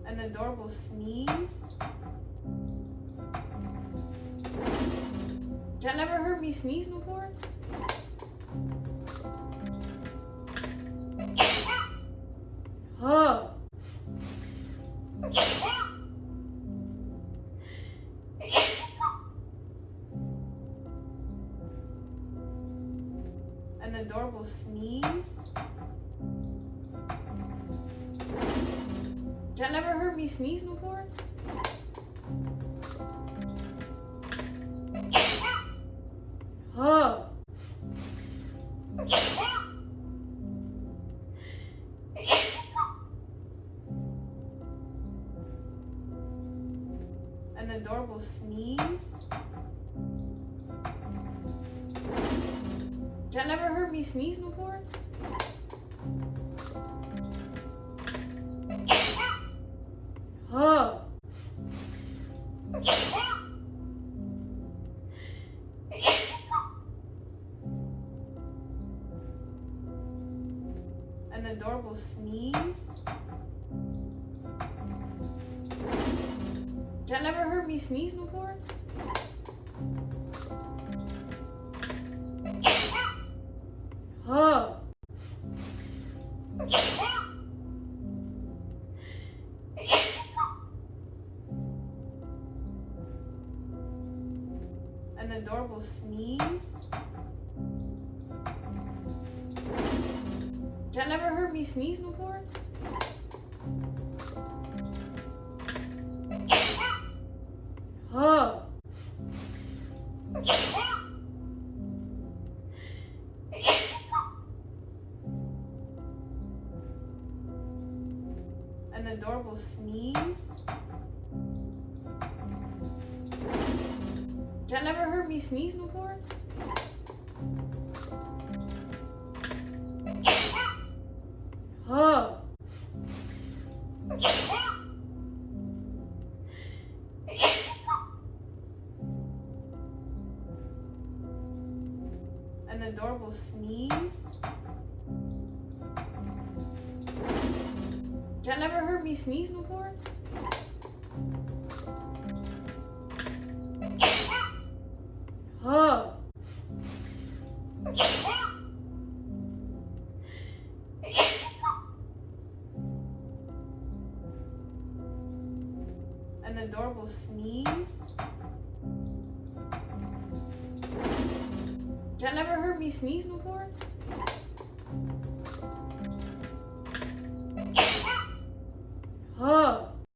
An adorable sneeze. Y'all never heard me sneeze before? Huh. An adorable sneeze. Y'all never heard me sneeze before? Huh. An adorable sneeze. Y'all never heard me sneeze before? Huh. An adorable sneeze. Y'all never heard me sneeze before? Huh. An adorable sneeze. Y'all never heard me sneeze before? Huh. An adorable sneeze. Y'all never heard me sneeze before? Huh. An adorable sneeze. Y'all never heard me sneeze before? Huh. An adorable sneeze. Y'all never heard me sneeze before?